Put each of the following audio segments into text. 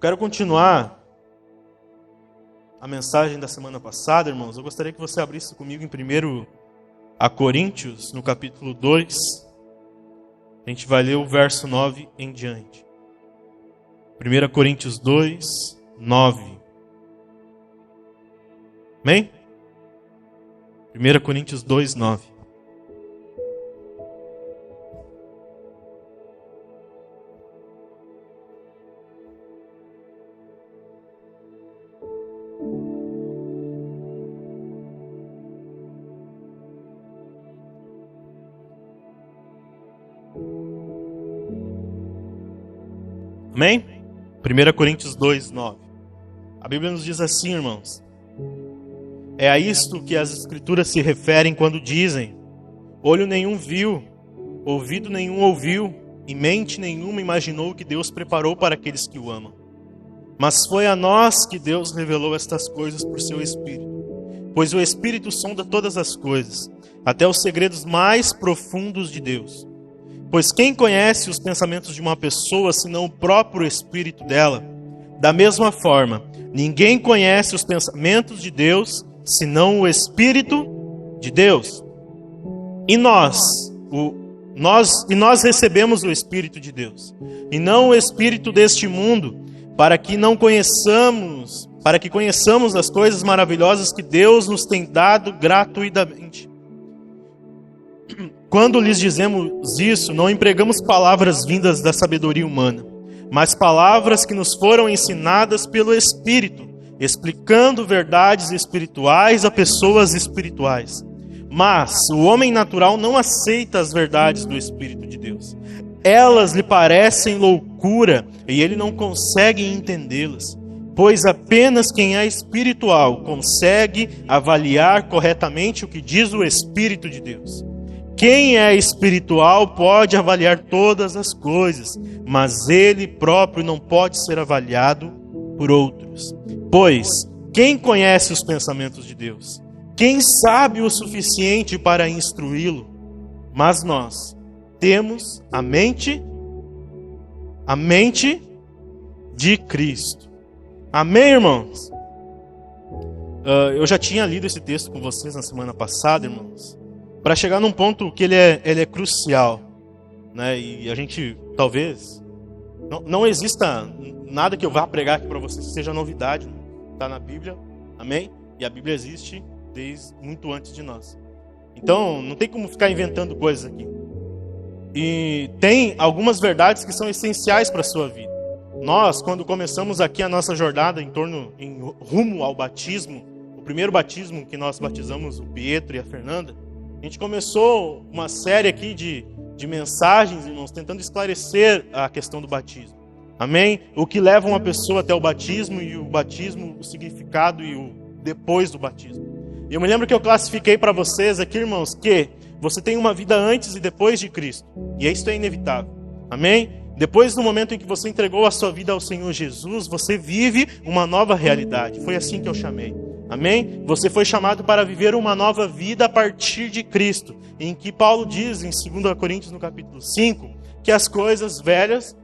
quero continuar a mensagem da semana passada, irmãos. Eu gostaria que você abrisse comigo em 1 Coríntios, no capítulo 2. A gente vai ler o verso 9 em diante. 1 Coríntios 2, 9. Amém? 1 Coríntios 2, 9. Amém? 1 Coríntios 2, 9. A Bíblia nos diz assim, irmãos. É a isto que as Escrituras se referem quando dizem: olho nenhum viu, ouvido nenhum ouviu, e mente nenhuma imaginou o que Deus preparou para aqueles que o amam. Mas foi a nós que Deus revelou estas coisas por seu Espírito. Pois o Espírito sonda todas as coisas, até os segredos mais profundos de Deus. Pois quem conhece os pensamentos de uma pessoa, senão o próprio espírito dela? Da mesma forma, ninguém conhece os pensamentos de Deus, senão o Espírito de Deus. E nós recebemos o Espírito de Deus, e não o espírito deste mundo, para que conheçamos as coisas maravilhosas que Deus nos tem dado gratuitamente. Quando lhes dizemos isso, não empregamos palavras vindas da sabedoria humana, mas palavras que nos foram ensinadas pelo Espírito, explicando verdades espirituais a pessoas espirituais. Mas o homem natural não aceita as verdades do Espírito de Deus. Elas lhe parecem loucura e ele não consegue entendê-las, pois apenas quem é espiritual consegue avaliar corretamente o que diz o Espírito de Deus. Quem é espiritual pode avaliar todas as coisas, mas ele próprio não pode ser avaliado por outros. Pois, quem conhece os pensamentos de Deus? Quem sabe o suficiente para instruí-lo? Mas nós temos a mente de Cristo. Amém, irmãos? Eu já tinha lido esse texto com vocês na semana passada, irmãos, para chegar num ponto que ele é crucial, né? E a gente, talvez, não exista nada que eu vá pregar aqui para vocês que seja novidade, está na Bíblia, amém? E a Bíblia existe desde muito antes de nós. Então, não tem como ficar inventando coisas aqui. E tem algumas verdades que são essenciais para a sua vida. Nós, quando começamos aqui a nossa jornada em rumo ao batismo, o primeiro batismo que nós batizamos o Pietro e a Fernanda, a gente começou uma série aqui de mensagens, irmãos, tentando esclarecer a questão do batismo. Amém? O que leva uma pessoa até o batismo e o batismo, o significado e o depois do batismo. E eu me lembro que eu classifiquei para vocês aqui, irmãos, que você tem uma vida antes e depois de Cristo. E isso é inevitável. Amém? Depois do momento em que você entregou a sua vida ao Senhor Jesus, você vive uma nova realidade. Foi assim que eu chamei. Amém? Você foi chamado para viver uma nova vida a partir de Cristo, em que Paulo diz em 2 Coríntios, no capítulo 5, que as coisas velhas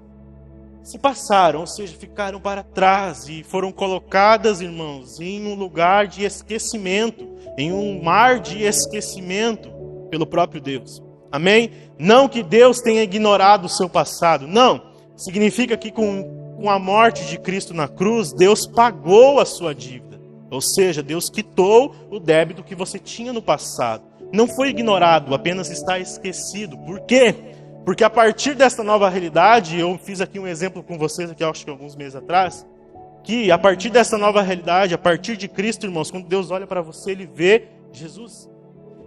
se passaram, ou seja, ficaram para trás e foram colocadas, irmãos, em um lugar de esquecimento, em um mar de esquecimento pelo próprio Deus. Amém? Não que Deus tenha ignorado o seu passado, não. Significa que com a morte de Cristo na cruz, Deus pagou a sua dívida. Ou seja, Deus quitou o débito que você tinha no passado. Não foi ignorado, apenas está esquecido. Por quê? Porque a partir desta nova realidade, eu fiz aqui um exemplo com vocês, aqui acho que alguns meses atrás, que a partir dessa nova realidade, a partir de Cristo, irmãos, quando Deus olha para você, Ele vê Jesus.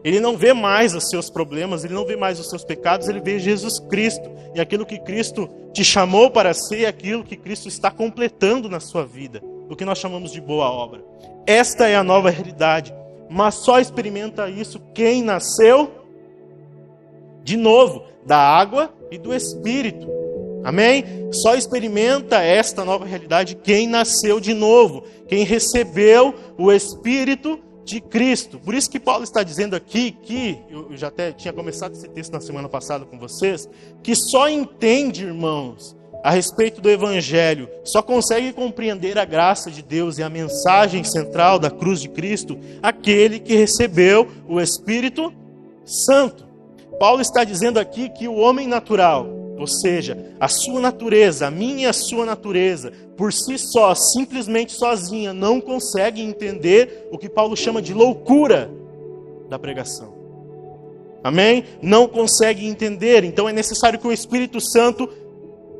Ele não vê mais os seus problemas, Ele não vê mais os seus pecados, Ele vê Jesus Cristo. E aquilo que Cristo te chamou para ser, aquilo que Cristo está completando na sua vida. O que nós chamamos de boa obra. Esta é a nova realidade. Mas só experimenta isso quem nasceu de novo, da água e do Espírito. Amém? Só experimenta esta nova realidade quem nasceu de novo, quem recebeu o Espírito de Cristo. Por isso que Paulo está dizendo aqui, que eu já até tinha começado esse texto na semana passada com vocês, que só entende, irmãos, a respeito do Evangelho, só consegue compreender a graça de Deus e a mensagem central da cruz de Cristo aquele que recebeu o Espírito Santo. Paulo está dizendo aqui que o homem natural, ou seja, a sua natureza, a minha e a sua natureza, por si só, simplesmente sozinha, não consegue entender o que Paulo chama de loucura da pregação. Amém? Não consegue entender. Então é necessário que o Espírito Santo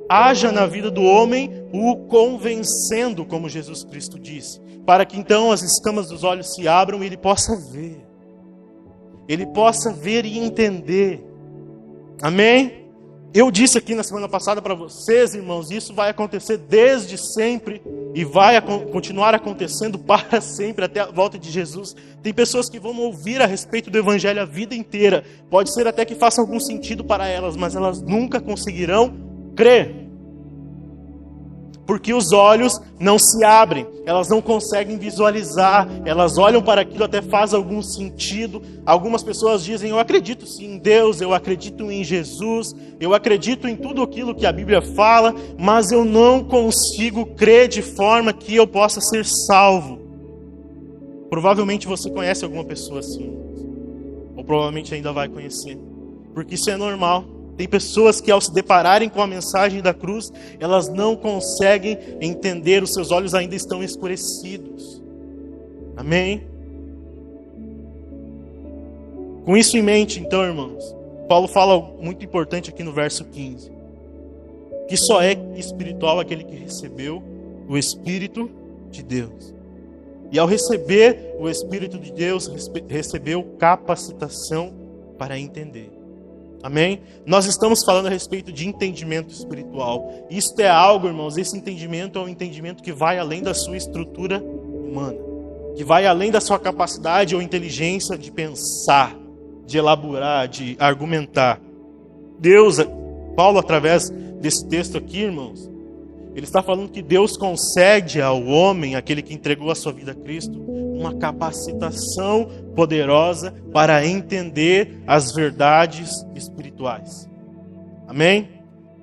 haja na vida do homem, o convencendo, como Jesus Cristo disse, para que então as escamas dos olhos se abram e ele possa ver. Ele possa ver e entender. Amém? Eu disse aqui na semana passada para vocês, irmãos, isso vai acontecer desde sempre e vai continuar acontecendo para sempre, até a volta de Jesus. Tem pessoas que vão ouvir a respeito do Evangelho a vida inteira. Pode ser até que faça algum sentido para elas, mas elas nunca conseguirão crer. Porque os olhos não se abrem, elas não conseguem visualizar, elas olham para aquilo, até faz algum sentido. Algumas pessoas dizem, eu acredito sim em Deus, eu acredito em Jesus, eu acredito em tudo aquilo que a Bíblia fala, mas eu não consigo crer de forma que eu possa ser salvo. Provavelmente você conhece alguma pessoa assim, ou provavelmente ainda vai conhecer, porque isso é normal. Tem pessoas que ao se depararem com a mensagem da cruz, elas não conseguem entender, os seus olhos ainda estão escurecidos. Amém? Com isso em mente, então, irmãos, Paulo fala muito importante aqui no verso 15. Que só é espiritual aquele que recebeu o Espírito de Deus. E ao receber o Espírito de Deus, recebeu capacitação para entender. Amém? Nós estamos falando a respeito de entendimento espiritual. Isto é algo, irmãos, esse entendimento é um entendimento que vai além da sua estrutura humana, que vai além da sua capacidade ou inteligência de pensar, de elaborar, de argumentar. Deus, Paulo, através desse texto aqui, irmãos, ele está falando que Deus concede ao homem, aquele que entregou a sua vida a Cristo, uma capacitação poderosa para entender as verdades espirituais. Amém?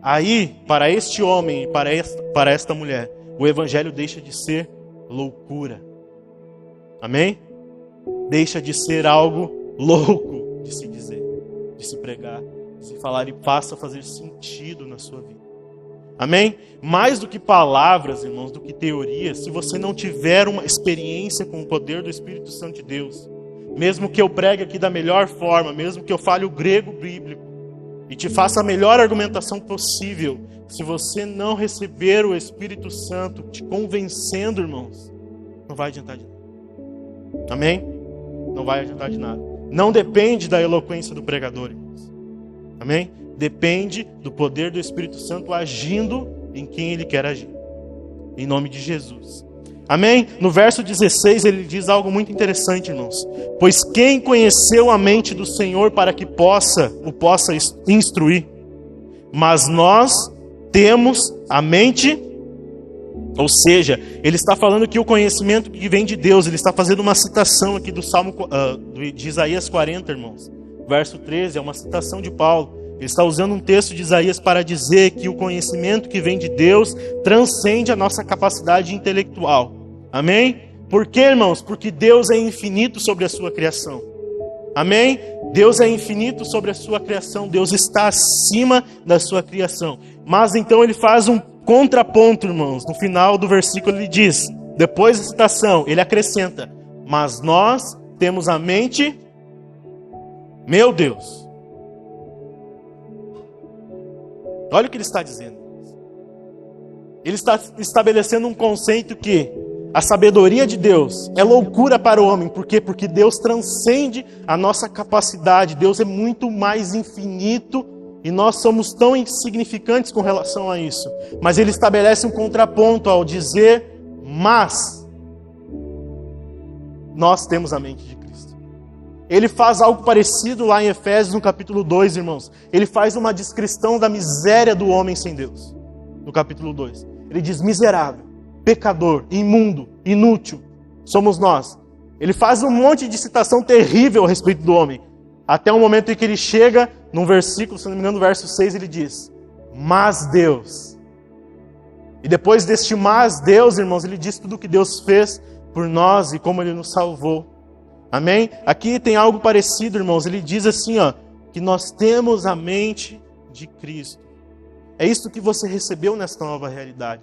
Aí, para este homem e para esta mulher, o Evangelho deixa de ser loucura. Amém? Deixa de ser algo louco de se dizer, de se pregar, de se falar, e passa a fazer sentido na sua vida. Amém? Mais do que palavras, irmãos, do que teorias, se você não tiver uma experiência com o poder do Espírito Santo de Deus, mesmo que eu pregue aqui da melhor forma, mesmo que eu fale o grego bíblico e te faça a melhor argumentação possível, se você não receber o Espírito Santo te convencendo, irmãos, não vai adiantar de nada. Amém? Não vai adiantar de nada. Não depende da eloquência do pregador, irmãos. Amém? Depende do poder do Espírito Santo agindo em quem Ele quer agir. Em nome de Jesus. Amém? No verso 16 ele diz algo muito interessante, irmãos. Pois quem conheceu a mente do Senhor para que o possa instruir? Mas nós temos a mente. Ou seja, ele está falando que o conhecimento que vem de Deus, ele está fazendo uma citação aqui do Salmo de Isaías 40, irmãos. Verso 13 é uma citação de Paulo. Ele está usando um texto de Isaías para dizer que o conhecimento que vem de Deus transcende a nossa capacidade intelectual. Amém? Por quê, irmãos? Porque Deus é infinito sobre a sua criação. Amém? Deus é infinito sobre a sua criação. Deus está acima da sua criação. Mas então ele faz um contraponto, irmãos. No final do versículo ele diz, depois da citação, ele acrescenta, mas nós temos a mente, meu Deus. Olha o que ele está dizendo. Ele está estabelecendo um conceito que a sabedoria de Deus é loucura para o homem. Por quê? Porque Deus transcende a nossa capacidade. Deus é muito mais infinito e nós somos tão insignificantes com relação a isso. Mas ele estabelece um contraponto ao dizer, mas nós temos a mente de Cristo. Ele faz algo parecido lá em Efésios, no capítulo 2, irmãos. Ele faz uma descrição da miséria do homem sem Deus, no capítulo 2. Ele diz, miserável, pecador, imundo, inútil, somos nós. Ele faz um monte de citação terrível a respeito do homem. Até o momento em que ele chega, num versículo, se não me engano, no verso 6, ele diz, mas Deus, E depois de estimar Deus, irmãos, ele diz tudo o que Deus fez por nós e como ele nos salvou. Amém? Aqui tem algo parecido, irmãos. Ele diz assim, ó, que nós temos a mente de Cristo. É isso que você recebeu nesta nova realidade.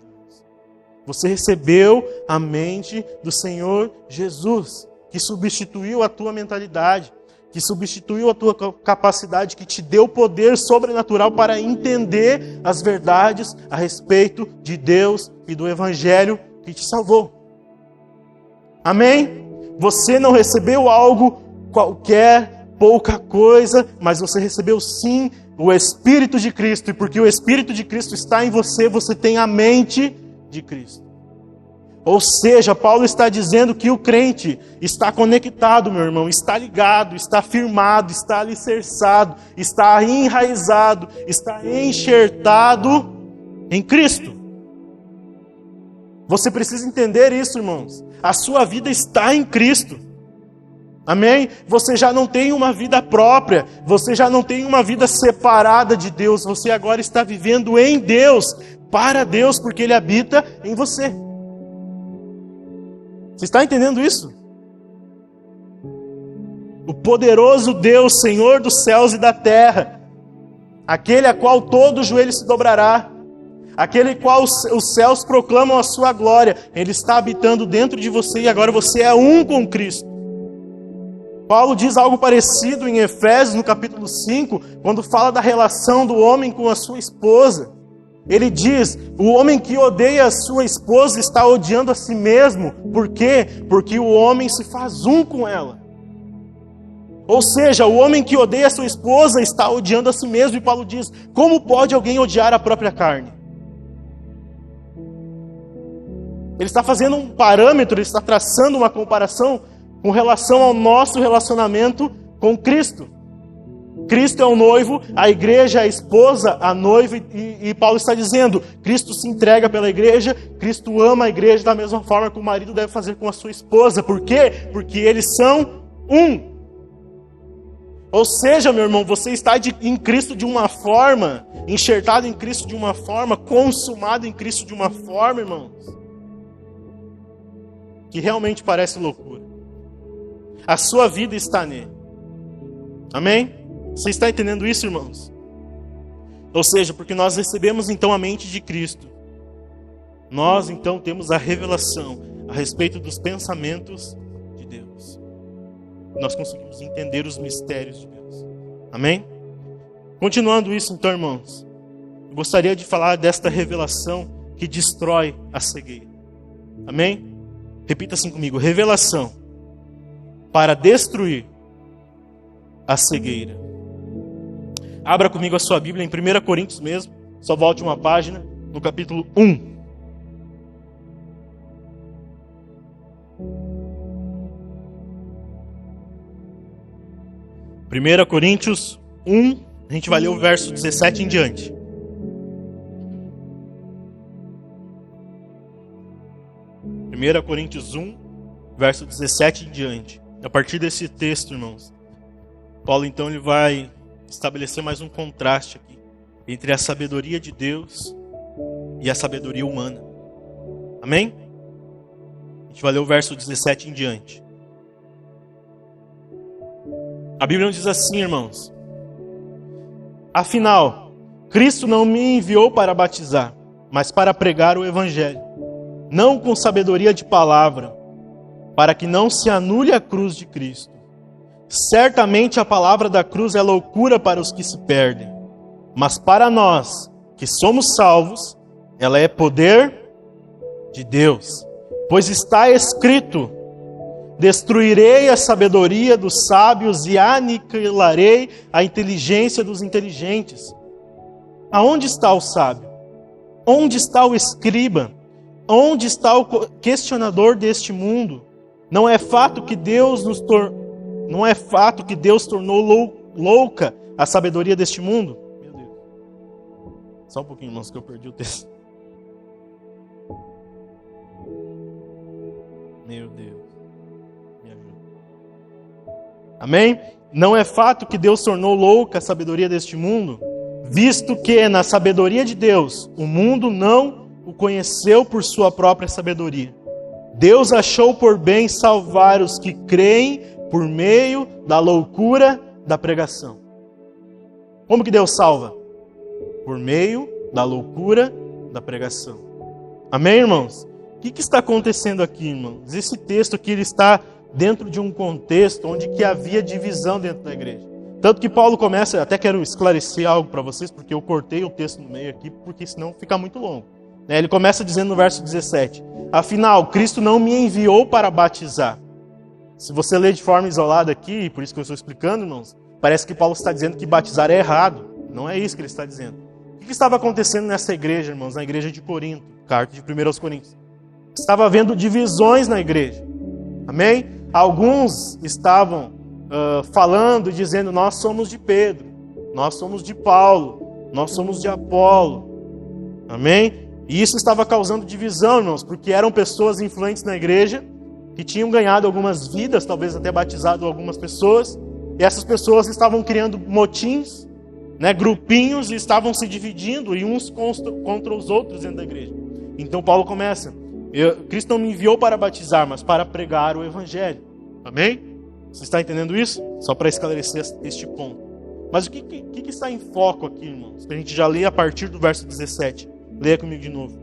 Você recebeu a mente do Senhor Jesus, que substituiu a tua mentalidade, que substituiu a tua capacidade, que te deu poder sobrenatural para entender as verdades a respeito de Deus e do Evangelho que te salvou. Amém? Você não recebeu algo qualquer, pouca coisa, mas você recebeu sim o Espírito de Cristo. E porque o Espírito de Cristo está em você, você tem a mente de Cristo. Ou seja, Paulo está dizendo que o crente está conectado, meu irmão, está ligado, está firmado, está alicerçado, está enraizado, está enxertado em Cristo. Você precisa entender isso, irmãos. A sua vida está em Cristo. Amém? Você já não tem uma vida própria, você já não tem uma vida separada de Deus, você agora está vivendo em Deus, para Deus, porque Ele habita em você. Você está entendendo isso? O poderoso Deus, Senhor dos céus e da terra, aquele a qual todo joelho se dobrará, aquele qual os céus proclamam a sua glória, Ele está habitando dentro de você e agora você é um com Cristo. Paulo diz algo parecido em Efésios, no capítulo 5, quando fala da relação do homem com a sua esposa. Ele diz, o homem que odeia a sua esposa está odiando a si mesmo. Por quê? Porque o homem se faz um com ela. Ou seja, o homem que odeia a sua esposa está odiando a si mesmo. E Paulo diz, como pode alguém odiar a própria carne? Ele está fazendo um parâmetro, ele está traçando uma comparação com relação ao nosso relacionamento com Cristo. Cristo é o noivo, a igreja é a esposa, a noiva, e Paulo está dizendo, Cristo se entrega pela igreja, Cristo ama a igreja da mesma forma que o marido deve fazer com a sua esposa. Por quê? Porque eles são um. Ou seja, meu irmão, você está em Cristo de uma forma, enxertado em Cristo de uma forma, consumado em Cristo de uma forma, irmãos, que realmente parece loucura. A sua vida está nele. Amém? Você está entendendo isso, irmãos? Ou seja, porque nós recebemos então a mente de Cristo, nós então temos a revelação a respeito dos pensamentos de Deus. Nós conseguimos entender os mistérios de Deus. Amém? Continuando isso então, irmãos, eu gostaria de falar desta revelação que destrói a cegueira. Amém? Repita assim comigo, revelação para destruir a cegueira. Abra comigo a sua Bíblia em 1 Coríntios mesmo, só volte uma página, no capítulo 1. 1 Coríntios 1, a gente vai ler o verso 17 em diante. Coríntios 1, verso 17 em diante. A partir desse texto, irmãos, Paulo então ele vai estabelecer mais um contraste aqui entre a sabedoria de Deus e a sabedoria humana. Amém? A gente vai ler o verso 17 em diante. A Bíblia diz assim, irmãos: afinal, Cristo não me enviou para batizar, mas para pregar o Evangelho, não com sabedoria de palavra, para que não se anule a cruz de Cristo. Certamente a palavra da cruz é loucura para os que se perdem, mas para nós, que somos salvos, ela é poder de Deus. Pois está escrito: destruirei a sabedoria dos sábios e aniquilarei a inteligência dos inteligentes. Aonde está o sábio? Onde está o escriba? Onde está o questionador deste mundo? Não é fato que Deus tornou louca a sabedoria deste mundo? Meu Deus. Só um pouquinho, irmãos, que eu perdi o texto. Meu Deus. Me ajuda. Amém? Não é fato que Deus tornou louca a sabedoria deste mundo, visto que na sabedoria de Deus o mundo não o conheceu por sua própria sabedoria. Deus achou por bem salvar os que creem por meio da loucura da pregação. Como que Deus salva? Por meio da loucura da pregação. Amém, irmãos? O que está acontecendo aqui, irmãos? Esse texto aqui ele está dentro de um contexto onde que havia divisão dentro da igreja. Tanto que Paulo começa, até quero esclarecer algo para vocês, porque eu cortei o texto no meio aqui, porque senão fica muito longo. Ele começa dizendo no verso 17, afinal, Cristo não me enviou para batizar. Se você ler de forma isolada aqui, por isso que eu estou explicando, irmãos, parece que Paulo está dizendo que batizar é errado. Não é isso que ele está dizendo. O que estava acontecendo nessa igreja, irmãos? Na igreja de Corinto, carta de 1 aos Coríntios. Estava havendo divisões na igreja. Amém? Alguns estavam falando e dizendo, nós somos de Pedro, nós somos de Paulo, nós somos de Apolo. Amém? E isso estava causando divisão, irmãos, porque eram pessoas influentes na igreja, que tinham ganhado algumas vidas, talvez até batizado algumas pessoas, e essas pessoas estavam criando motins, grupinhos, e estavam se dividindo, e uns contra os outros dentro da igreja. Então Paulo começa, Cristo não me enviou para batizar, mas para pregar o evangelho. Amém? Você está entendendo isso? Só para esclarecer este ponto. Mas o que está em foco aqui, irmãos? A gente já lê a partir do verso 17. Leia comigo de novo.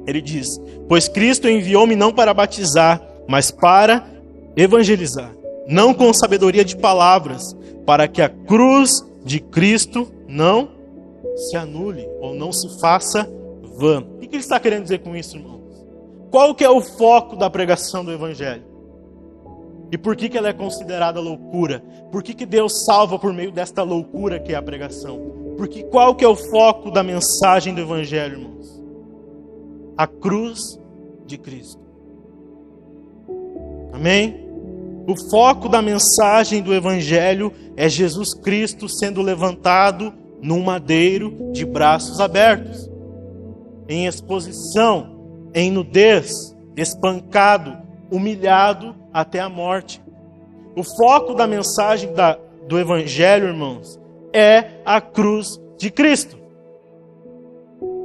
Ele diz, pois Cristo enviou-me não para batizar, mas para evangelizar, não com sabedoria de palavras, para que a cruz de Cristo não se anule, ou não se faça vã. O que ele está querendo dizer com isso, irmãos? Qual que é o foco da pregação do evangelho? E por que ela é considerada loucura? Por que Deus salva por meio desta loucura que é a pregação? Porque qual que é o foco da mensagem do evangelho, irmãos? A cruz de Cristo. Amém? O foco da mensagem do evangelho é Jesus Cristo sendo levantado num madeiro de braços abertos, em exposição, em nudez, espancado, humilhado até a morte. O foco da mensagem do evangelho, irmãos, é a cruz de Cristo.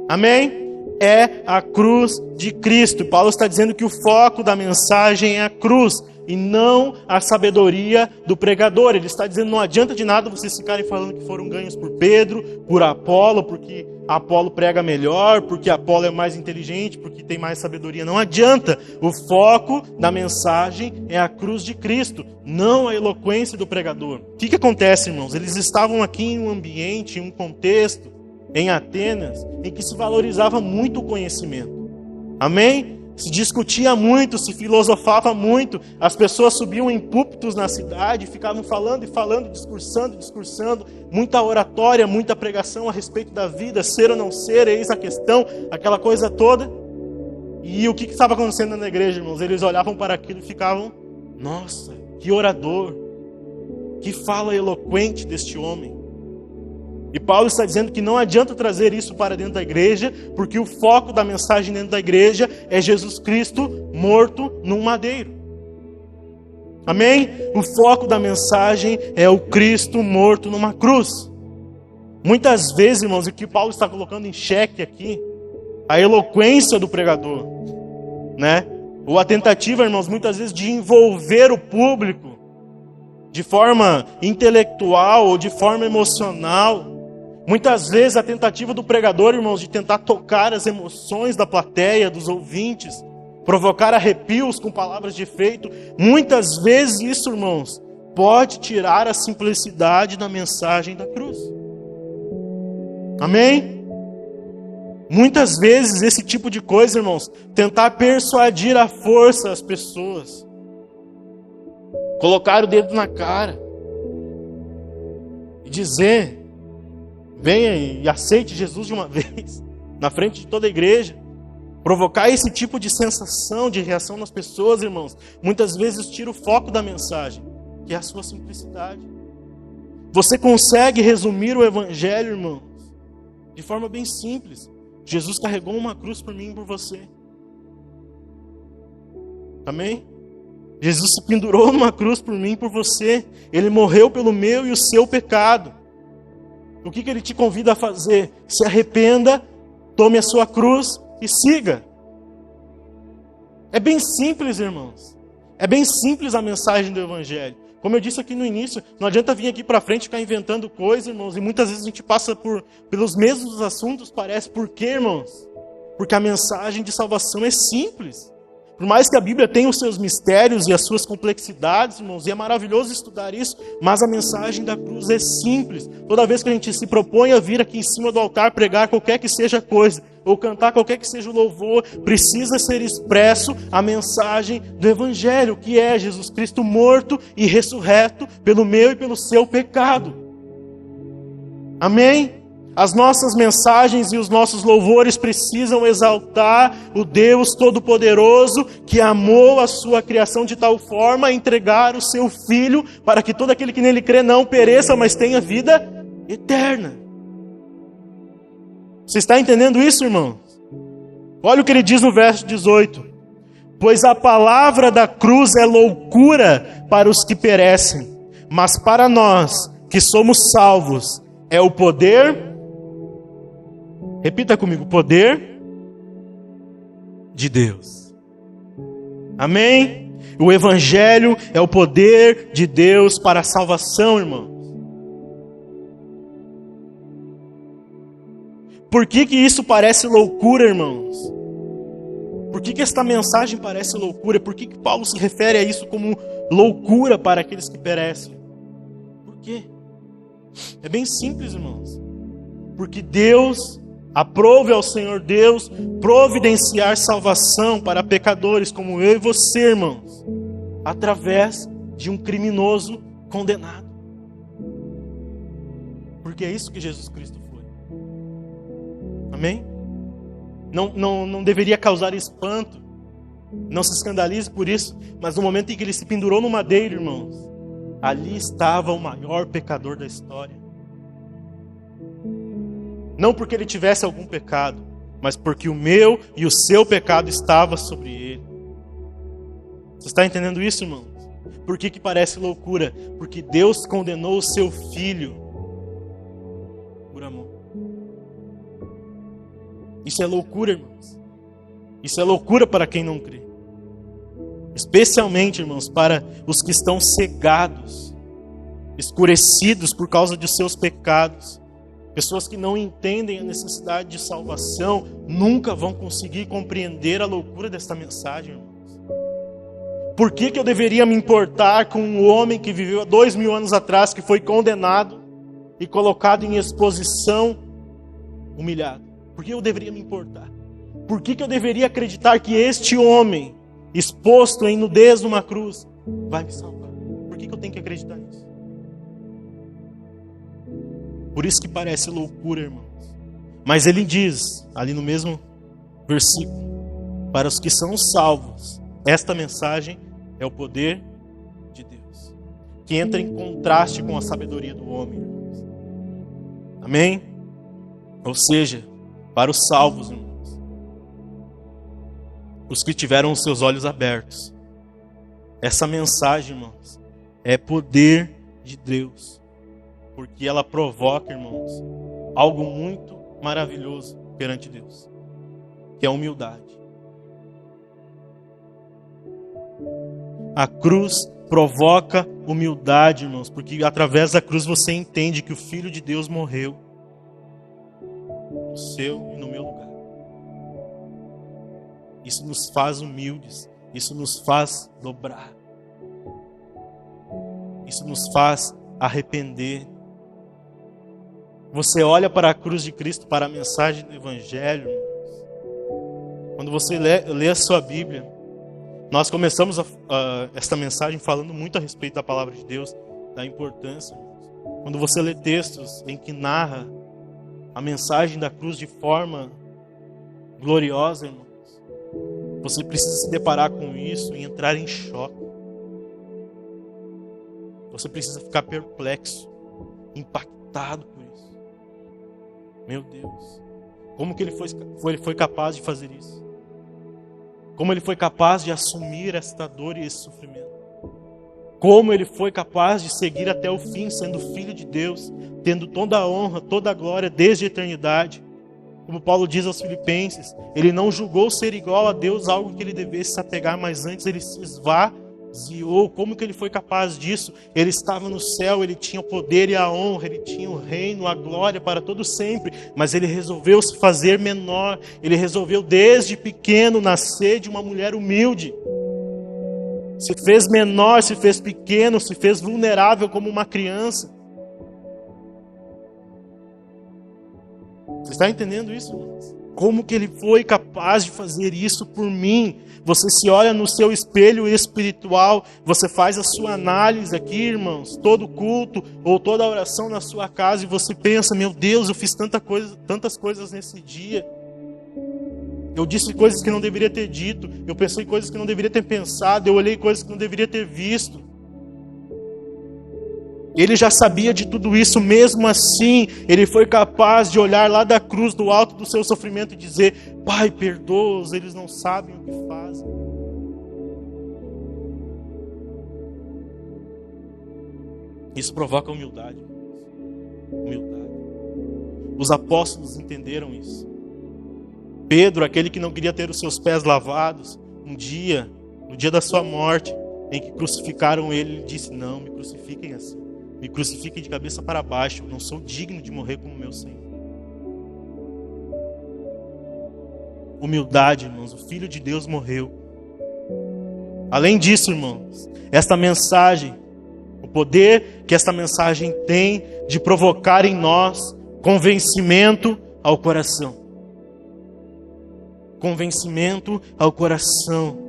Amém? É a cruz de Cristo. Paulo está dizendo que o foco da mensagem é a cruz e não a sabedoria do pregador. Ele está dizendo, não adianta de nada vocês ficarem falando que foram ganhos por Pedro, por Apolo, porque Apolo prega melhor, porque Apolo é mais inteligente, porque tem mais sabedoria. Não adianta. O foco da mensagem é a cruz de Cristo, não a eloquência do pregador. O que acontece, irmãos? Eles estavam aqui em um ambiente, em um contexto, em Atenas, em que se valorizava muito o conhecimento. Amém? Se discutia muito, se filosofava muito, as pessoas subiam em púlpitos na cidade, ficavam falando e falando, discursando, muita oratória, muita pregação a respeito da vida, ser ou não ser, eis a questão, aquela coisa toda. E o que estava acontecendo na igreja, irmãos? Eles olhavam para aquilo e ficavam, nossa, que orador, que fala eloquente deste homem. E Paulo está dizendo que não adianta trazer isso para dentro da igreja, porque o foco da mensagem dentro da igreja é Jesus Cristo morto num madeiro. Amém? O foco da mensagem é o Cristo morto numa cruz. Muitas vezes, irmãos, o que Paulo está colocando em xeque aqui, a eloquência do pregador, ou a tentativa, irmãos, muitas vezes de envolver o público de forma intelectual ou de forma emocional. Muitas vezes a tentativa do pregador, irmãos, de tentar tocar as emoções da plateia, dos ouvintes, provocar arrepios com palavras de efeito, muitas vezes isso, irmãos, pode tirar a simplicidade da mensagem da cruz. Amém? Muitas vezes esse tipo de coisa, irmãos, tentar persuadir à força as pessoas, colocar o dedo na cara e dizer, venha e aceite Jesus de uma vez, na frente de toda a igreja. Provocar esse tipo de sensação, de reação nas pessoas, irmãos, muitas vezes tira o foco da mensagem, que é a sua simplicidade. Você consegue resumir o evangelho, irmãos, de forma bem simples. Jesus carregou uma cruz por mim e por você. Amém? Jesus se pendurou numa cruz por mim e por você. Ele morreu pelo meu e o seu pecado. O que ele te convida a fazer? Se arrependa, tome a sua cruz e siga. É bem simples, irmãos. É bem simples a mensagem do Evangelho. Como eu disse aqui no início, não adianta vir aqui para frente e ficar inventando coisas, irmãos. E muitas vezes a gente passa pelos mesmos assuntos, parece. Por quê, irmãos? Porque a mensagem de salvação é simples. Por mais que a Bíblia tenha os seus mistérios e as suas complexidades, irmãos, e é maravilhoso estudar isso, mas a mensagem da cruz é simples. Toda vez que a gente se propõe a vir aqui em cima do altar, pregar qualquer que seja a coisa, ou cantar qualquer que seja o louvor, precisa ser expresso a mensagem do Evangelho, que é Jesus Cristo morto e ressurreto pelo meu e pelo seu pecado. Amém? As nossas mensagens e os nossos louvores precisam exaltar o Deus Todo-Poderoso que amou a sua criação de tal forma a entregar o seu Filho para que todo aquele que nele crê não pereça, mas tenha vida eterna. Você está entendendo isso, irmão? Olha o que ele diz no verso 18. Pois a palavra da cruz é loucura para os que perecem, mas para nós que somos salvos é o poder... Repita comigo, poder de Deus. Amém? O Evangelho é o poder de Deus para a salvação, irmãos. Por que isso parece loucura, irmãos? Por que esta mensagem parece loucura? Por que Paulo se refere a isso como loucura para aqueles que perecem? Por quê? É bem simples, irmãos. Porque Deus... Aprove ao Senhor Deus providenciar salvação para pecadores como eu e você, irmãos, através de um criminoso condenado. Porque é isso que Jesus Cristo foi. Amém? Não deveria causar espanto. Não se escandalize por isso. Mas no momento em que ele se pendurou no madeiro, irmãos, ali estava o maior pecador da história. Não porque ele tivesse algum pecado, mas porque o meu e o seu pecado estava sobre ele. Você está entendendo isso, irmãos? Por que parece loucura? Porque Deus condenou o seu Filho por amor. Isso é loucura, irmãos. Isso é loucura para quem não crê. Especialmente, irmãos, para os que estão cegados, escurecidos por causa de seus pecados. Pessoas que não entendem a necessidade de salvação nunca vão conseguir compreender a loucura desta mensagem, irmãos. Por que eu deveria me importar com um homem que viveu há 2000 anos atrás, que foi condenado e colocado em exposição, humilhado? Por que eu deveria me importar? Por que eu deveria acreditar que este homem, exposto em nudez numa cruz, vai me salvar? Por que eu tenho que acreditar nisso? Por isso que parece loucura, irmãos. Mas ele diz, ali no mesmo versículo, para os que são salvos, esta mensagem é o poder de Deus, que entra em contraste com a sabedoria do homem, irmãos. Amém? Ou seja, para os salvos, irmãos, os que tiveram os seus olhos abertos, essa mensagem, irmãos, é poder de Deus. Porque ela provoca, irmãos, algo muito maravilhoso perante Deus, que é a humildade. A cruz provoca humildade, irmãos, porque através da cruz você entende que o Filho de Deus morreu no seu e no meu lugar. Isso nos faz humildes, isso nos faz dobrar, isso nos faz arrepender. Você olha para a cruz de Cristo, para a mensagem do Evangelho, irmãos. Quando você lê a sua Bíblia, nós começamos esta mensagem falando muito a respeito da palavra de Deus, da importância, irmãos. Quando você lê textos em que narra a mensagem da cruz de forma gloriosa, irmãos, você precisa se deparar com isso e entrar em choque. Você precisa ficar perplexo, impactado com isso. Meu Deus, como que ele foi capaz de fazer isso? Como ele foi capaz de assumir esta dor e esse sofrimento? Como ele foi capaz de seguir até o fim, sendo filho de Deus, tendo toda a honra, toda a glória desde a eternidade, Como Paulo diz aos Filipenses, ele não julgou ser igual a Deus algo que ele devesse se apegar, mas antes ele se esvaziou. Como que ele foi capaz disso? Ele estava no céu, ele tinha o poder e a honra, ele tinha o reino, a glória para todo sempre, mas ele resolveu se fazer menor, ele resolveu desde pequeno nascer de uma mulher humilde. Se fez menor, se fez pequeno, se fez vulnerável como uma criança. Você está entendendo isso, irmãos? Como que ele foi capaz de fazer isso por mim? Você se olha no seu espelho espiritual, você faz a sua análise aqui, irmãos, todo culto ou toda oração na sua casa e você pensa, meu Deus, eu fiz tantas coisas nesse dia. Eu disse coisas que não deveria ter dito, eu pensei coisas que não deveria ter pensado, eu olhei coisas que não deveria ter visto. Ele já sabia de tudo isso, mesmo assim, ele foi capaz de olhar lá da cruz, do alto do seu sofrimento e dizer, Pai, perdoa-os, eles não sabem o que fazem. Isso provoca humildade. Humildade. Os apóstolos entenderam isso. Pedro, aquele que não queria ter os seus pés lavados, no dia da sua morte, em que crucificaram ele disse, não, me crucifiquem assim. Me crucifiquem de cabeça para baixo. Eu não sou digno de morrer como meu Senhor. Humildade, irmãos. O Filho de Deus morreu. Além disso, irmãos, esta mensagem, o poder que esta mensagem tem de provocar em nós convencimento ao coração. Convencimento ao coração.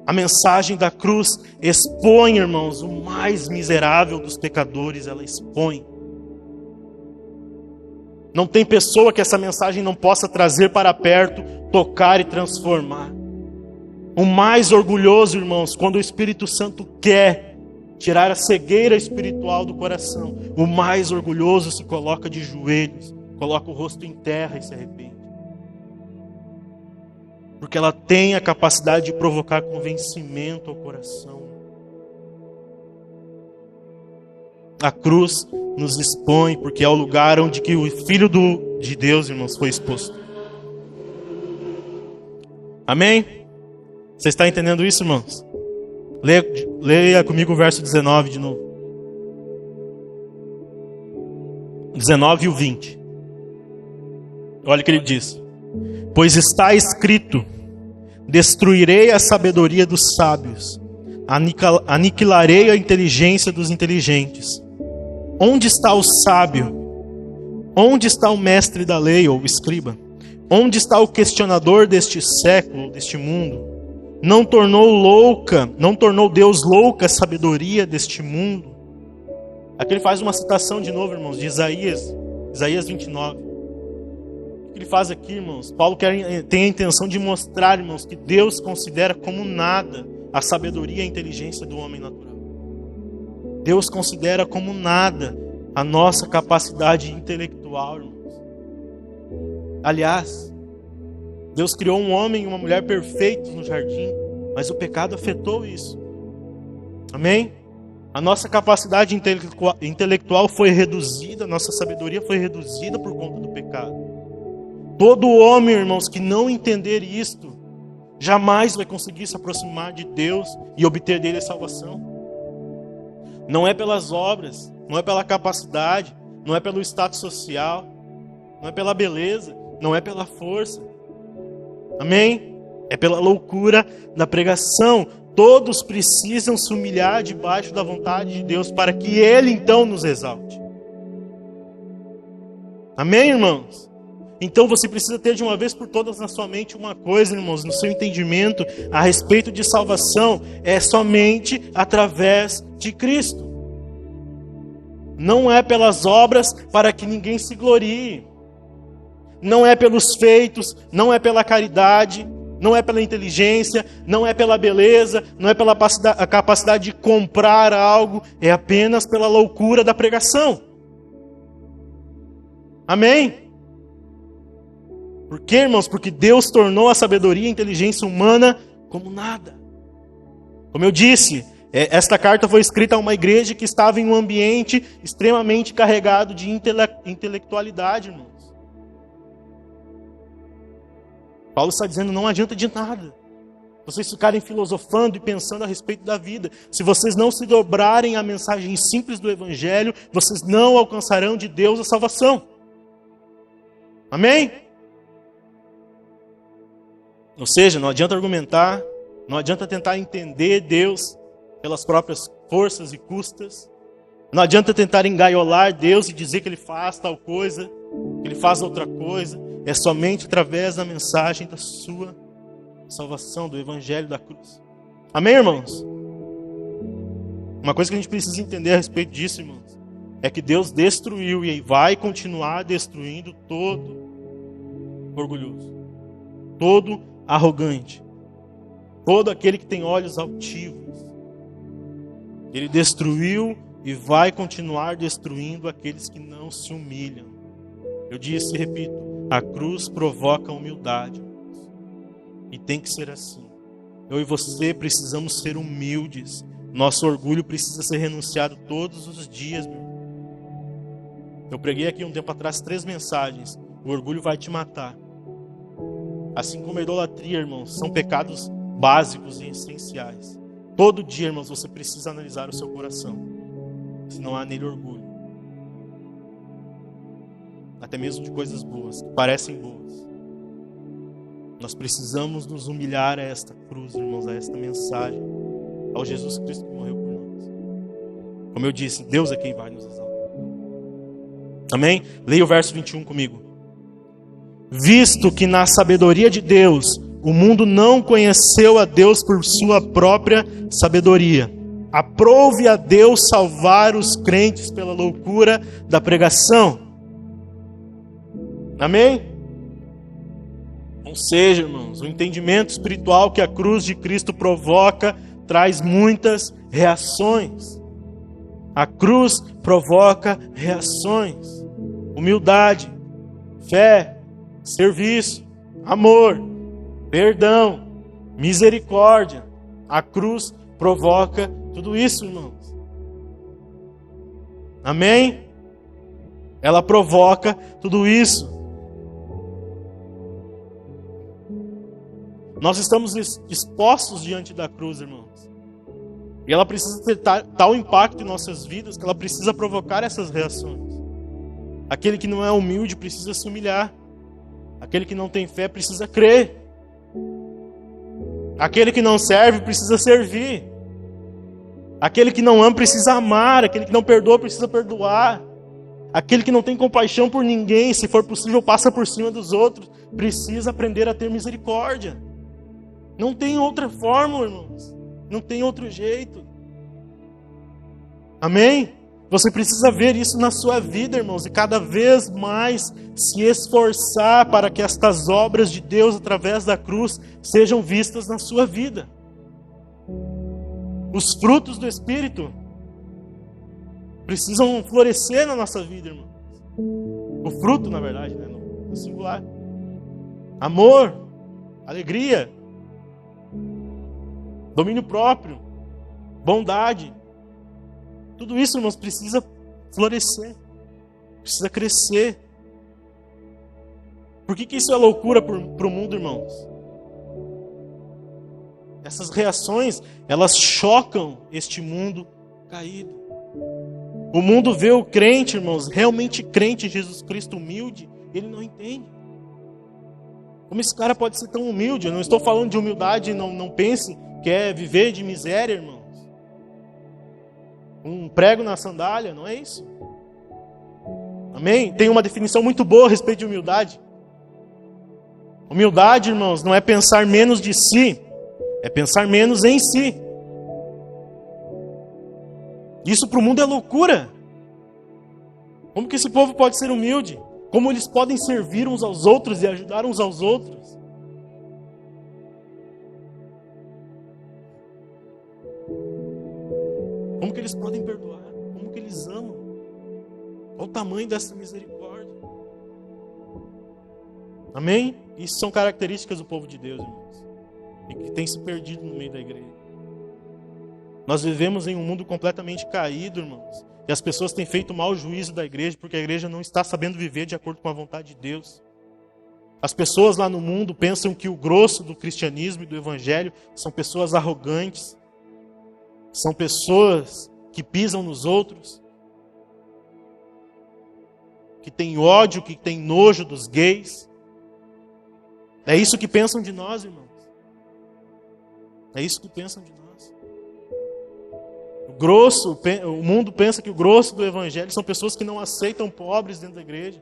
A mensagem da cruz expõe, irmãos, o mais miserável dos pecadores, ela expõe. Não tem pessoa que essa mensagem não possa trazer para perto, tocar e transformar. O mais orgulhoso, irmãos, quando o Espírito Santo quer tirar a cegueira espiritual do coração, o mais orgulhoso se coloca de joelhos, coloca o rosto em terra e se arrepende. Porque ela tem a capacidade de provocar convencimento ao coração. A cruz nos expõe, porque é o lugar onde que o Filho de Deus, irmãos, foi exposto. Amém? Você está entendendo isso, irmãos? Leia comigo o verso 19 de novo. 19 e o 20. Olha o que ele diz. Pois está escrito, destruirei a sabedoria dos sábios, aniquilarei a inteligência dos inteligentes. Onde está o sábio? Onde está o mestre da lei, ou o escriba? Onde está o questionador deste século, deste mundo? Não tornou Deus louca a sabedoria deste mundo? Aqui ele faz uma citação de novo, irmãos, de Isaías 29. O que ele faz aqui, irmãos? Paulo tem a intenção de mostrar, irmãos, que Deus considera como nada a sabedoria e a inteligência do homem natural. Deus considera como nada a nossa capacidade intelectual, irmãos. Aliás, Deus criou um homem e uma mulher perfeitos no jardim, mas o pecado afetou isso. Amém? A nossa capacidade intelectual foi reduzida, a nossa sabedoria foi reduzida por conta do pecado. Todo homem, irmãos, que não entender isto, jamais vai conseguir se aproximar de Deus e obter dele a salvação. Não é pelas obras, não é pela capacidade, não é pelo status social, não é pela beleza, não é pela força. Amém? É pela loucura da pregação. Todos precisam se humilhar debaixo da vontade de Deus para que Ele então nos exalte. Amém, irmãos? Então você precisa ter de uma vez por todas na sua mente uma coisa, irmãos, no seu entendimento a respeito de salvação, é somente através de Cristo. Não é pelas obras para que ninguém se glorie. Não é pelos feitos, não é pela caridade, não é pela inteligência, não é pela beleza, não é pela capacidade de comprar algo, é apenas pela loucura da pregação. Amém? Por quê, irmãos? Porque Deus tornou a sabedoria e a inteligência humana como nada. Como eu disse, esta carta foi escrita a uma igreja que estava em um ambiente extremamente carregado de intelectualidade, irmãos. Paulo está dizendo, não adianta de nada vocês ficarem filosofando e pensando a respeito da vida. Se vocês não se dobrarem à mensagem simples do Evangelho, vocês não alcançarão de Deus a salvação. Amém? Ou seja, não adianta argumentar, não adianta tentar entender Deus pelas próprias forças e custas. Não adianta tentar engaiolar Deus e dizer que Ele faz tal coisa, que Ele faz outra coisa. É somente através da mensagem da sua salvação, do Evangelho da cruz. Amém, irmãos? Uma coisa que a gente precisa entender a respeito disso, irmãos, é que Deus destruiu e vai continuar destruindo todo orgulhoso, todo arrogante, todo aquele que tem olhos altivos. Ele destruiu e vai continuar destruindo aqueles que não se humilham. Eu disse e repito, a cruz provoca humildade. E tem que ser assim. Eu e você precisamos ser humildes. Nosso orgulho precisa ser renunciado todos os dias, meu irmão. Eu preguei aqui um tempo atrás 3 mensagens. O orgulho vai te matar. Assim como a idolatria, irmãos, são pecados básicos e essenciais. Todo dia, irmãos, você precisa analisar o seu coração. Se não há nele orgulho. Até mesmo de coisas boas, que parecem boas. Nós precisamos nos humilhar a esta cruz, irmãos, a esta mensagem, ao Jesus Cristo que morreu por nós. Como eu disse, Deus é quem vai nos exaltar. Amém? Leia o verso 21 comigo. Visto que na sabedoria de Deus, o mundo não conheceu a Deus por sua própria sabedoria. Aprove a Deus salvar os crentes pela loucura da pregação. Amém? Ou seja, irmãos, o entendimento espiritual que a cruz de Cristo provoca traz muitas reações. A cruz provoca reações. Humildade, fé, serviço, amor, perdão, misericórdia. A cruz provoca tudo isso, irmãos. Amém? Ela provoca tudo isso. Nós estamos expostos diante da cruz, irmãos. E ela precisa ter tal impacto em nossas vidas que ela precisa provocar essas reações. Aquele que não é humilde precisa se humilhar. Aquele que não tem fé precisa crer. Aquele que não serve precisa servir. Aquele que não ama precisa amar. Aquele que não perdoa precisa perdoar. Aquele que não tem compaixão por ninguém, se for possível, passa por cima dos outros, precisa aprender a ter misericórdia. Não tem outra forma, irmãos. Não tem outro jeito. Amém? Você precisa ver isso na sua vida, irmãos, e cada vez mais se esforçar para que estas obras de Deus através da cruz sejam vistas na sua vida. Os frutos do Espírito precisam florescer na nossa vida, irmãos. O fruto, na verdade, né? No singular. Amor, alegria, domínio próprio, bondade. Tudo isso, irmãos, precisa florescer. Precisa crescer. Por que isso é loucura para o mundo, irmãos? Essas reações, elas chocam este mundo caído. O mundo vê o crente, irmãos, realmente crente em Jesus Cristo, humilde, ele não entende. Como esse cara pode ser tão humilde? Eu não estou falando de humildade, não pense que é viver de miséria, irmãos. Um prego na sandália, não é isso. Amém? Tem uma definição muito boa a respeito de humildade. Humildade, irmãos, não é pensar menos de si, é pensar menos em si. Isso para o mundo é loucura. Como que esse povo pode ser humilde? Como eles podem servir uns aos outros e ajudar uns aos outros? Como que eles podem perdoar? Como que eles amam? Qual o tamanho dessa misericórdia? Amém? Isso são características do povo de Deus, irmãos. E que tem se perdido no meio da igreja. Nós vivemos em um mundo completamente caído, irmãos. E as pessoas têm feito mau juízo da igreja porque a igreja não está sabendo viver de acordo com a vontade de Deus. As pessoas lá no mundo pensam que o grosso do cristianismo e do evangelho são pessoas arrogantes, são pessoas que pisam nos outros, que têm ódio, que têm nojo dos gays. É isso que pensam de nós, irmãos. É isso que pensam de nós. O mundo pensa que o grosso do evangelho são pessoas que não aceitam pobres dentro da igreja.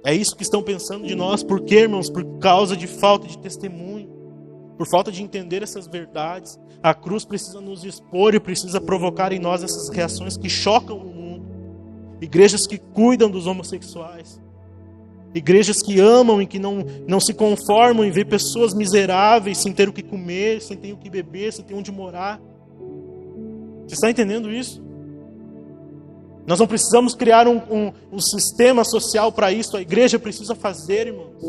É isso que estão pensando de nós. Por quê, irmãos? Por causa de falta de testemunho. Por falta de entender essas verdades. A cruz precisa nos expor e precisa provocar em nós essas reações que chocam o mundo. Igrejas que cuidam dos homossexuais. Igrejas que amam e que não se conformam em ver pessoas miseráveis, sem ter o que comer, sem ter o que beber, sem ter onde morar. Você está entendendo isso? Nós não precisamos criar um sistema social para isso. A igreja precisa fazer, irmãos.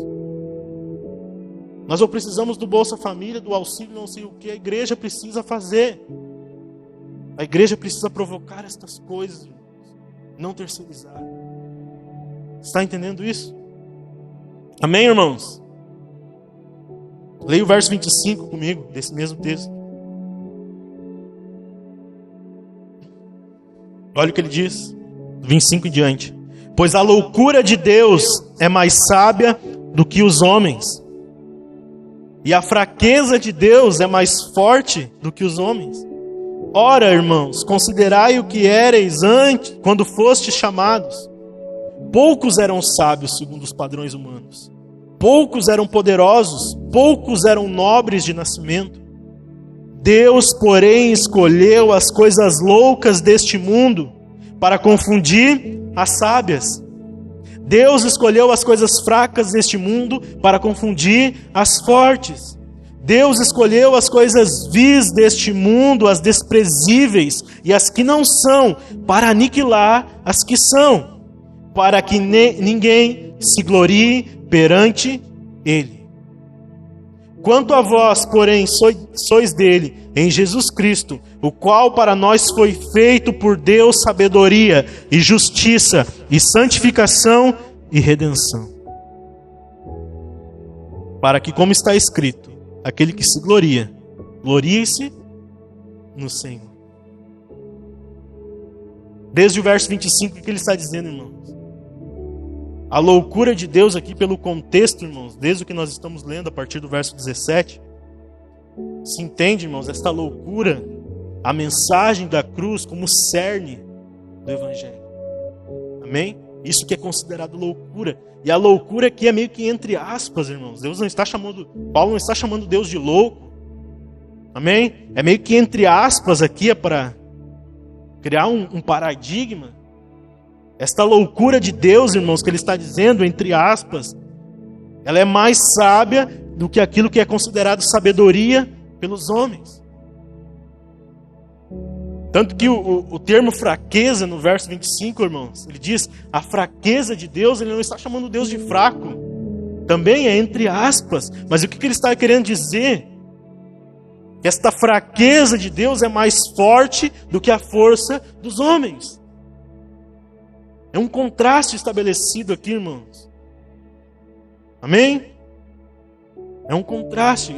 Nós não precisamos do Bolsa Família, do auxílio, não sei o que. A igreja precisa fazer. A igreja precisa provocar estas coisas, irmãos. Não terceirizar. Está entendendo isso? Amém, irmãos? Leia o verso 25 comigo, desse mesmo texto. Olha o que ele diz, 25 em diante. Pois a loucura de Deus é mais sábia do que os homens, e a fraqueza de Deus é mais forte do que os homens. Ora, irmãos, considerai o que éreis antes, quando fostes chamados. Poucos eram sábios segundo os padrões humanos. Poucos eram poderosos, poucos eram nobres de nascimento. Deus, porém, escolheu as coisas loucas deste mundo para confundir as sábias. Deus escolheu as coisas fracas deste mundo para confundir as fortes. Deus escolheu as coisas vis deste mundo, as desprezíveis e as que não são, para aniquilar as que são, para que ninguém se glorie perante Ele. Quanto a vós, porém, sois dele, em Jesus Cristo, o qual para nós foi feito por Deus sabedoria e justiça e santificação e redenção. Para que, como está escrito, aquele que se gloria, glorie-se no Senhor. Desde o verso 25, o que ele está dizendo, irmãos? A loucura de Deus aqui pelo contexto, irmãos, desde o que nós estamos lendo a partir do verso 17, se entende, irmãos, esta loucura, a mensagem da cruz como cerne do Evangelho. Amém? Isso que é considerado loucura. E a loucura aqui é meio que entre aspas, irmãos. Paulo não está chamando Deus de louco. Amém? É meio que entre aspas aqui, é para criar um paradigma. Esta loucura de Deus, irmãos, que ele está dizendo, entre aspas, ela é mais sábia do que aquilo que é considerado sabedoria pelos homens. Tanto que o termo fraqueza, no verso 25, irmãos, ele diz, a fraqueza de Deus, ele não está chamando Deus de fraco. Também é entre aspas. Mas o que ele está querendo dizer? Que esta fraqueza de Deus é mais forte do que a força dos homens. É um contraste estabelecido aqui, irmãos. Amém? É um contraste.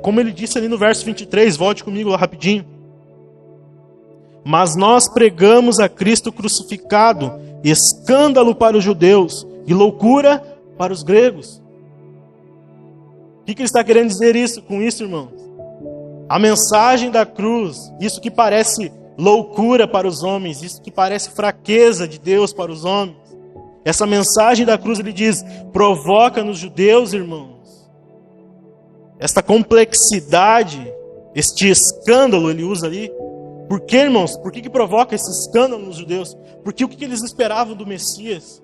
Como ele disse ali no verso 23, volte comigo lá rapidinho. Mas nós pregamos a Cristo crucificado, escândalo para os judeus e loucura para os gregos. O que ele está querendo dizer com isso, irmãos? A mensagem da cruz, isso que parece loucura para os homens, isso que parece fraqueza de Deus para os homens. Essa mensagem da cruz, ele diz, provoca nos judeus, irmãos, esta complexidade, este escândalo, ele usa ali. Por que, irmãos? Por que provoca esse escândalo nos judeus? Porque o que eles esperavam do Messias?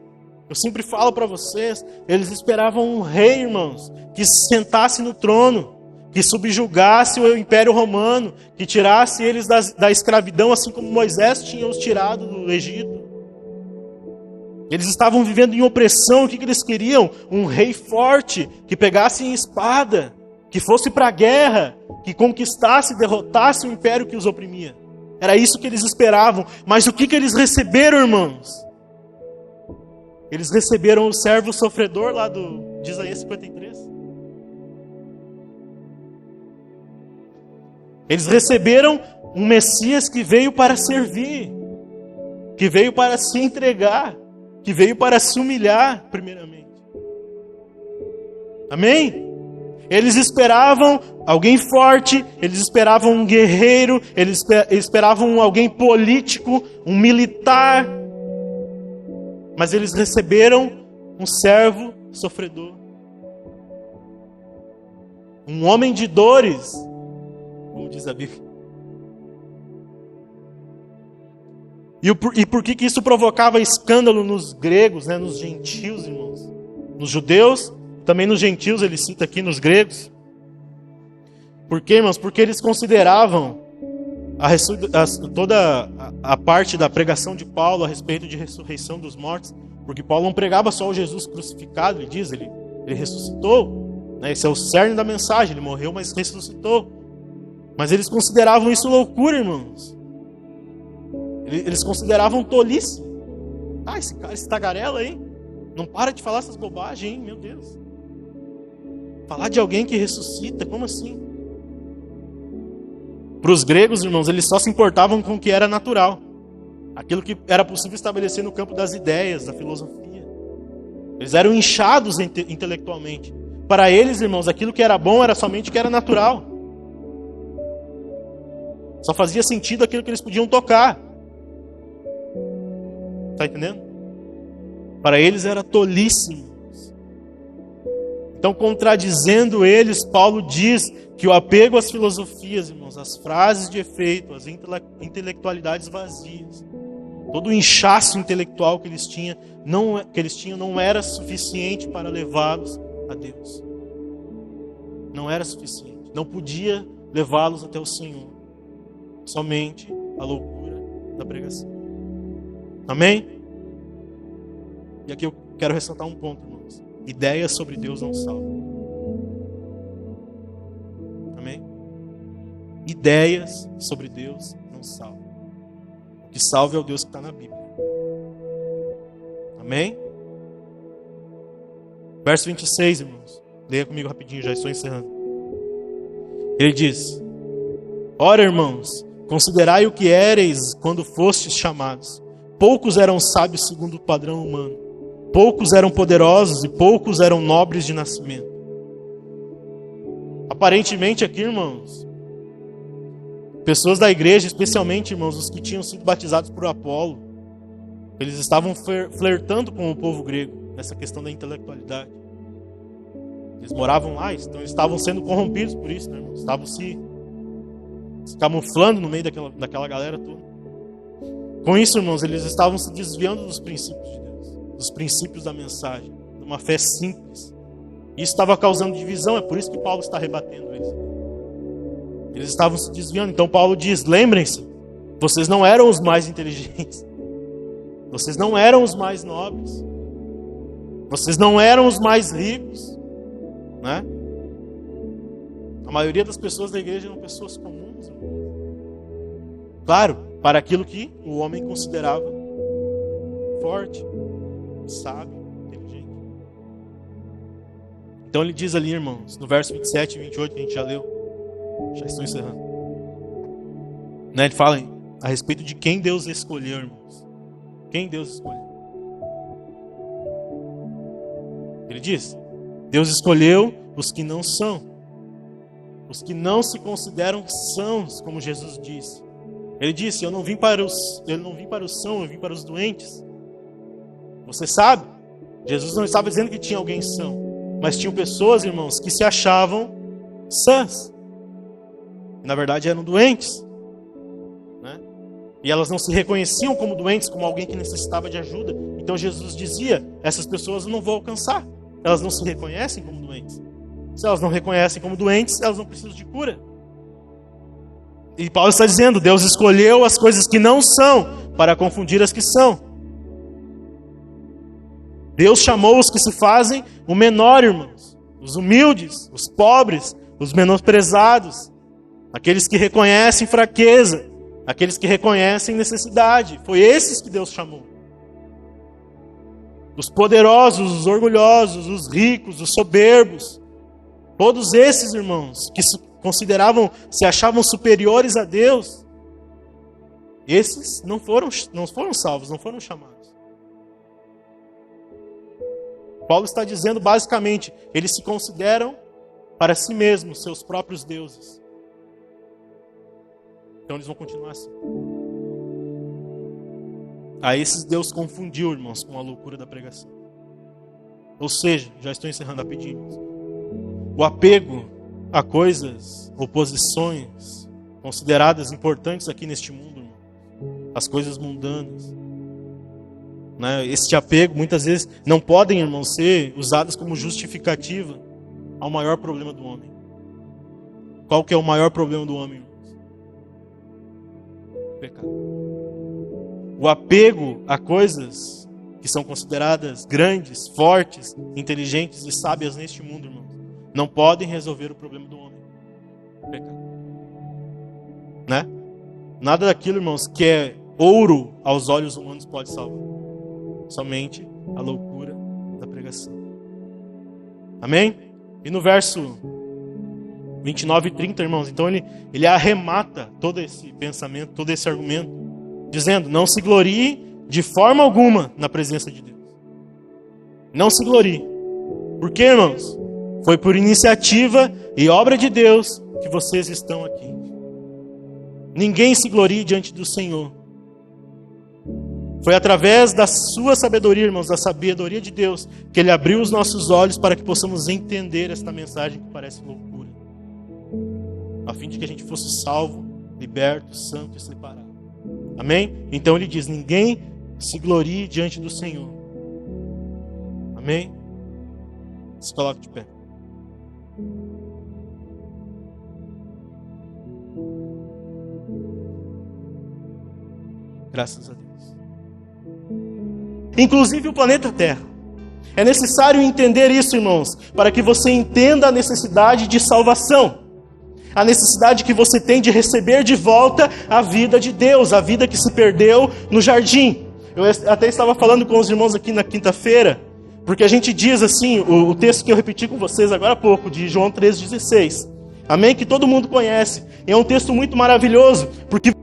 Eu sempre falo para vocês, eles esperavam um rei, irmãos, que se sentasse no trono, que subjugasse o Império Romano, que tirasse eles da escravidão, assim como Moisés tinha os tirado do Egito. Eles estavam vivendo em opressão. O que eles queriam? Um rei forte, que pegasse em espada, que fosse para a guerra, que conquistasse, derrotasse o império que os oprimia. Era isso que eles esperavam. Mas o que eles receberam, irmãos? Eles receberam o servo sofredor lá de Isaías 53. Eles receberam um Messias que veio para servir, que veio para se entregar, que veio para se humilhar, primeiramente. Amém? Eles esperavam alguém forte, eles esperavam um guerreiro, eles esperavam alguém político, um militar. Mas eles receberam um servo sofredor. Um homem de dores, como diz a Bíblia. E por que isso provocava escândalo nos gregos, né, nos gentios, irmãos? Nos judeus, também nos gentios, ele cita aqui nos gregos. Por quê, irmãos? Porque eles consideravam toda a parte da pregação de Paulo a respeito de ressurreição dos mortos, porque Paulo não pregava só o Jesus crucificado, ele diz, ele ressuscitou, né? Esse é o cerne da mensagem, ele morreu, mas ressuscitou. Mas eles consideravam isso loucura, irmãos. Eles consideravam tolice. Esse cara, esse tagarela aí, não para de falar essas bobagens, hein? Meu Deus. Falar de alguém que ressuscita, como assim? Para os gregos, irmãos, eles só se importavam com o que era natural. Aquilo que era possível estabelecer no campo das ideias, da filosofia. Eles eram inchados intelectualmente. Para eles, irmãos, aquilo que era bom era somente o que era natural. Só fazia sentido aquilo que eles podiam tocar. Está entendendo? Para eles era tolice. Então, contradizendo eles, Paulo diz que o apego às filosofias, irmãos, às frases de efeito, às intelectualidades vazias, todo o inchaço intelectual que eles tinham não era suficiente para levá-los a Deus. Não era suficiente. Não podia levá-los até o Senhor. Somente a loucura da pregação. Amém? E aqui eu quero ressaltar um ponto, irmãos. Ideias sobre Deus não salvam. Amém? Ideias sobre Deus não salvam. O que salva é o Deus que está na Bíblia. Amém? Verso 26, irmãos. Leia comigo rapidinho, já estou encerrando. Ele diz: ora, irmãos, considerai o que éreis quando fostes chamados. Poucos eram sábios segundo o padrão humano. Poucos eram poderosos e poucos eram nobres de nascimento. Aparentemente aqui, irmãos, pessoas da igreja, especialmente, irmãos, os que tinham sido batizados por Apolo, eles estavam flertando com o povo grego nessa questão da intelectualidade. Eles moravam lá, então eles estavam sendo corrompidos por isso, né, irmãos? Estavam se camuflando no meio daquela galera toda. Com isso, irmãos, eles estavam se desviando dos princípios de Deus, dos princípios da mensagem, de uma fé simples. Isso estava causando divisão, é por isso que Paulo está rebatendo isso. Eles estavam se desviando. Então Paulo diz: lembrem-se, vocês não eram os mais inteligentes, vocês não eram os mais nobres, vocês não eram os mais ricos, né? A maioria das pessoas da igreja eram pessoas comuns, irmãos. Claro, para aquilo que o homem considerava forte, sábio, inteligente. Então ele diz ali, irmãos, no verso 27 e 28 que a gente já leu, já estou encerrando, né? Ele fala a respeito de quem Deus escolheu, irmãos. Quem Deus escolheu? Ele diz: Deus escolheu os que não são, os que não se consideram sãos, como Jesus disse. Ele disse: eu não vim para os sãos, eu vim para os doentes. Você sabe, Jesus não estava dizendo que tinha alguém são, mas tinham pessoas, irmãos, que se achavam sãs. Na verdade eram doentes, né? E elas não se reconheciam como doentes, como alguém que necessitava de ajuda. Então Jesus dizia: essas pessoas eu não vou alcançar. Elas não se reconhecem como doentes. Se elas não reconhecem como doentes, elas não precisam de cura. E Paulo está dizendo: Deus escolheu as coisas que não são para confundir as que são. Deus chamou os que se fazem o menor, irmãos, os humildes, os pobres, os menosprezados, aqueles que reconhecem fraqueza, aqueles que reconhecem necessidade. Foi esses que Deus chamou. Os poderosos, os orgulhosos, os ricos, os soberbos. Todos esses, irmãos, que se achavam superiores a Deus, esses não foram salvos, não foram chamados. Paulo está dizendo basicamente, eles se consideram para si mesmos seus próprios deuses. Então eles vão continuar assim. Aí esses Deus confundiu, irmãos, com a loucura da pregação. Ou seja, já estou encerrando rapidinho. O apego a coisas ou posições consideradas importantes aqui neste mundo, irmão, as coisas mundanas, né? Este apego muitas vezes não podem, irmão, ser usadas como justificativa ao maior problema do homem. Qual que é o maior problema do homem, irmãos? O pecado. O apego a coisas que são consideradas grandes, fortes, inteligentes e sábias neste mundo, irmãos, não podem resolver o problema do homem. O pecado. Né? Nada daquilo, irmãos, que é ouro aos olhos humanos pode salvar. Somente a loucura da pregação. Amém? E no verso 29 e 30, irmãos, então ele arremata todo esse pensamento, todo esse argumento, dizendo, não se glorie de forma alguma na presença de Deus. Não se glorie. Por quê, irmãos? Foi por iniciativa e obra de Deus que vocês estão aqui. Ninguém se glorie diante do Senhor. Foi através da sua sabedoria, irmãos, da sabedoria de Deus, que Ele abriu os nossos olhos para que possamos entender esta mensagem que parece loucura. A fim de que a gente fosse salvo, liberto, santo e separado. Amém? Então Ele diz, ninguém se glorie diante do Senhor. Amém? Se coloque de pé. Graças a Deus. Inclusive o planeta Terra. É necessário entender isso, irmãos, para que você entenda a necessidade de salvação. A necessidade que você tem de receber de volta a vida de Deus, a vida que se perdeu no jardim. Eu até estava falando com os irmãos aqui na quinta-feira, porque a gente diz assim, o texto que eu repeti com vocês agora há pouco, de João 3,16. Amém? Que todo mundo conhece. É um texto muito maravilhoso, porque